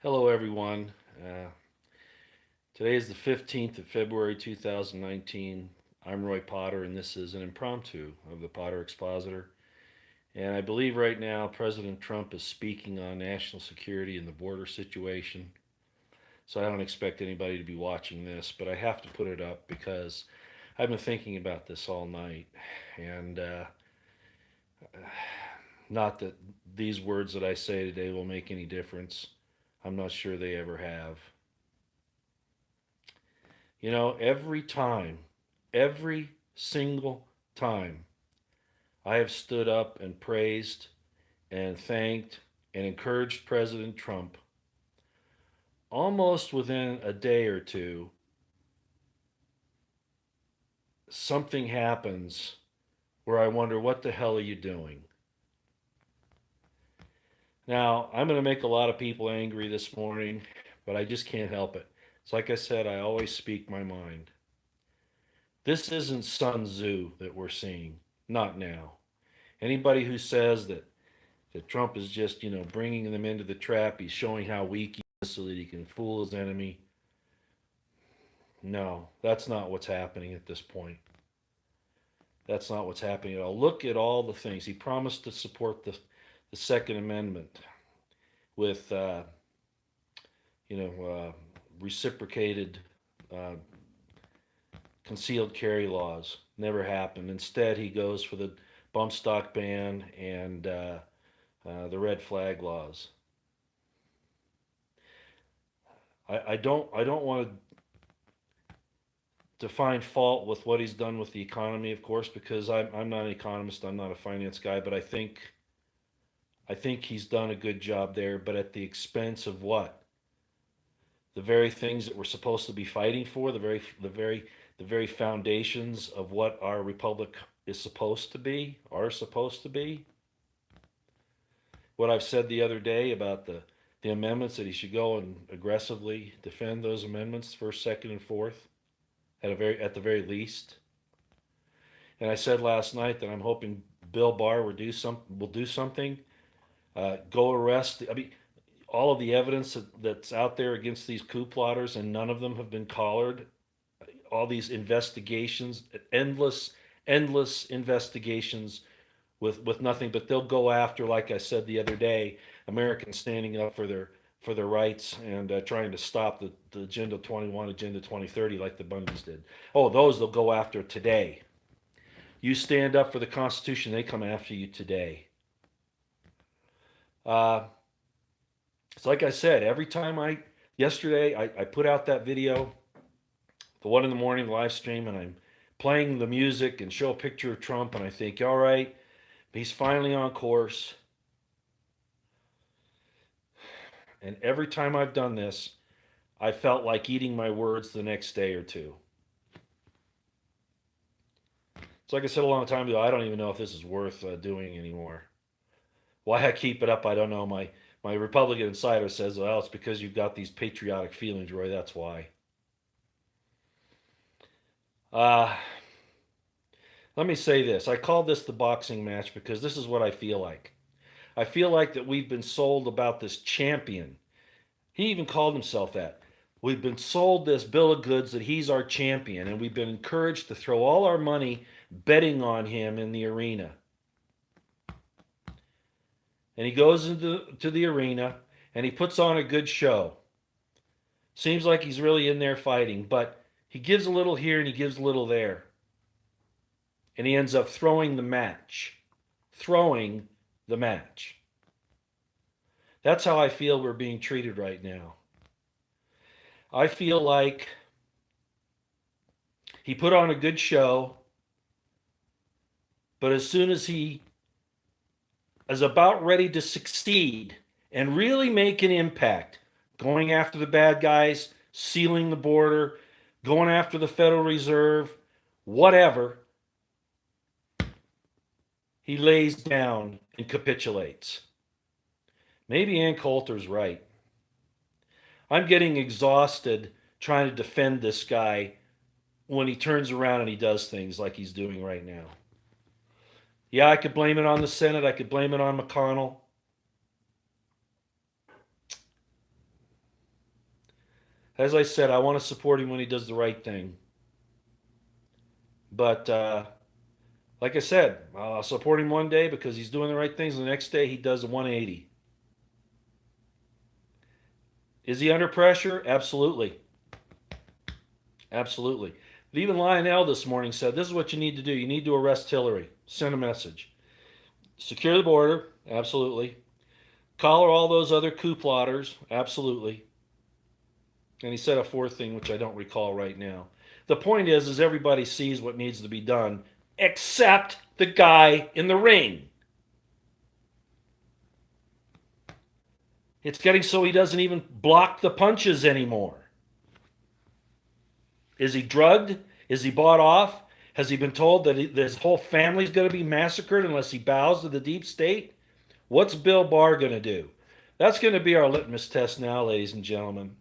Hello, everyone. Today is the 15th of February 2019. I'm Roy Potter, and this is an impromptu of the Potter Expositor. And I believe right now President Trump is speaking on national security and the border situation. So I don't expect anybody to be watching this, but I have to put it up because I've been thinking about this all night. And not that these words that I say today will make any difference, I'm not sure they ever have. You know, every single time I have stood up and praised and thanked and encouraged President Trump, almost within a day or two, something happens where I wonder, what the hell are you doing? Now, I'm going to make a lot of people angry this morning, but I just can't help it. It's like I said, I always speak my mind. This isn't Sun Tzu that we're seeing, not now. Anybody who says that Trump is just, bringing them into the trap, he's showing how weak he is so that he can fool his enemy. No, that's not what's happening at this point. That's not what's happening at all. Look at all the things. He promised to support the Second Amendment with, you know, reciprocated uh, concealed carry laws. Never happened. Instead, he goes for the bump stock ban and the red flag laws. I don't want to find fault with what he's done with the economy, of course, because I'm not an economist, I'm not a finance guy, but I think he's done a good job there, but at the expense of what? The very things that we're supposed to be fighting for, the very foundations of what our republic is supposed to be, are supposed to be. What I've said the other day about the amendments, that he should go and aggressively defend those amendments, first, second, and fourth, at the very least. And I said last night that I'm hoping Bill Barr will do something. Go arrest. I mean, all of the evidence that's out there against these coup plotters, and none of them have been collared. All these investigations, endless investigations with nothing, but they'll go after, like I said the other day, Americans standing up for their rights and trying to stop the Agenda 21, Agenda 2030, like the Bundys did. Oh, those they'll go after today. You stand up for the Constitution, they come after you today. Uh, it's like I said, every time yesterday, I put out that video, the one in the morning live stream, and I'm playing the music and show a picture of Trump, and I think, all right, he's finally on course. And every time I've done this, I felt like eating my words the next day or two. It's like I said a long time ago, I don't even know if this is worth doing anymore. Why I keep it up, I don't know. My Republican insider says, well, it's because you've got these patriotic feelings, Roy. That's why. Uh, Let me say this. I call this the boxing match because this is what I feel like. I feel like that we've been sold about this champion. He even called himself that. We've been sold this bill of goods that he's our champion, and we've been encouraged to throw all our money betting on him in the arena. And he goes into the arena and he puts on a good show. Seems like he's really in there fighting, but he gives a little here and he gives a little there. And he ends up throwing the match. Throwing the match. That's how I feel we're being treated right now. I feel like he put on a good show, but as soon as he is about ready to succeed and really make an impact, going after the bad guys, sealing the border, going after the Federal Reserve, whatever, he lays down and capitulates. Maybe Ann Coulter's right. I'm getting exhausted trying to defend this guy when he turns around and he does things like he's doing right now. Yeah, I could blame it on the Senate. I could blame it on McConnell. As I said, I want to support him when he does the right thing. But like I said, I'll support him one day because he's doing the right things. The next day, he does a 180. Is he under pressure? Absolutely. Absolutely. Even Lionel this morning said, this is what you need to do. You need to arrest Hillary. Send a message. Secure the border. Absolutely. Collar all those other coup plotters. Absolutely. And he said a fourth thing, which I don't recall right now. The point is everybody sees what needs to be done, except the guy in the ring. It's getting so he doesn't even block the punches anymore. Is he drugged? Is he bought off? Has he been told that his whole family's going to be massacred unless he bows to the deep state? What's Bill Barr going to do? That's going to be our litmus test now, ladies and gentlemen.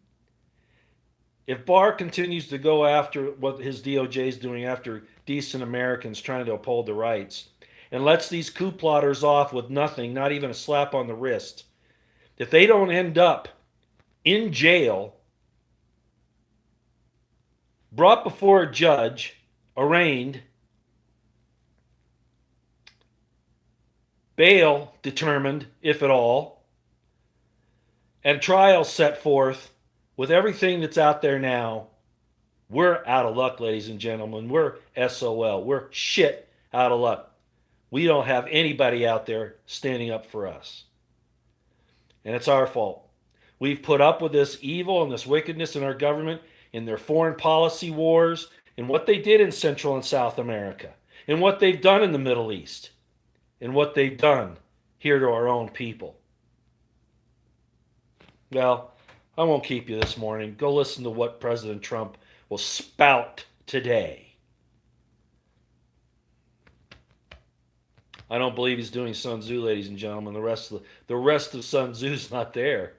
If Barr continues to go after what his DOJ is doing after decent Americans trying to uphold their rights, and lets these coup plotters off with nothing, not even a slap on the wrist, if they don't end up in jail, brought before a judge, arraigned, bail determined, if at all, and trial set forth with everything that's out there now, we're out of luck, ladies and gentlemen. We're SOL. We're shit out of luck. We don't have anybody out there standing up for us. And it's our fault. We've put up with this evil and this wickedness in our government, in their foreign policy wars, in what they did in Central and South America, in what they've done in the Middle East, in what they've done here to our own people. Well, I won't keep you this morning. Go listen to what President Trump will spout today. I don't believe he's doing Sun Tzu, ladies and gentlemen. The rest of Sun Tzu's not there.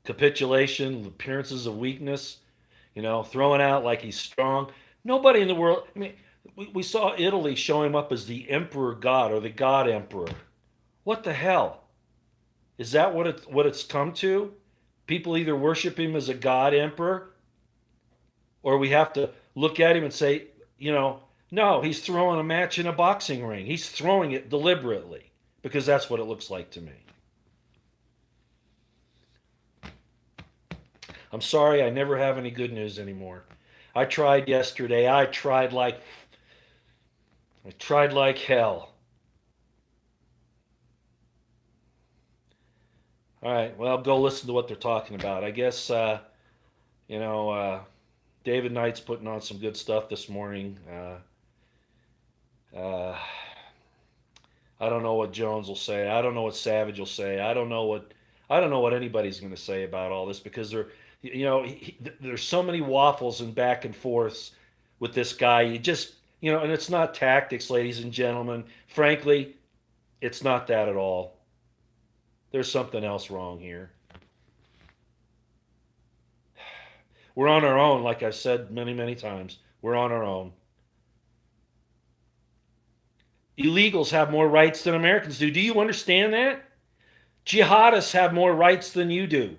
Capitulation, appearances of weakness, throwing out like he's strong. Nobody in the world. I mean, we saw Italy show him up as the emperor god or the god emperor. What the hell? Is that what it's come to? People either worship him as a god emperor, or we have to look at him and say, no, he's throwing a match in a boxing ring. He's throwing it deliberately because that's what it looks like to me. I'm sorry, I never have any good news anymore. I tried yesterday. I tried like hell. All right, well, go listen to what they're talking about. I guess David Knight's putting on some good stuff this morning. I don't know what Jones will say. I don't know what Savage will say. I don't know what anybody's going to say about all this because there's so many waffles and back and forths with this guy. You just and it's not tactics, ladies and gentlemen. Frankly, it's not that at all. There's something else wrong here. We're on our own, like I've said many, many times. We're on our own. Illegals have more rights than Americans do. Do you understand that? Jihadists have more rights than you do.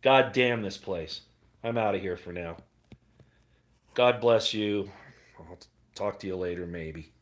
God damn this place. I'm out of here for now. God bless you. I'll talk to you later, maybe.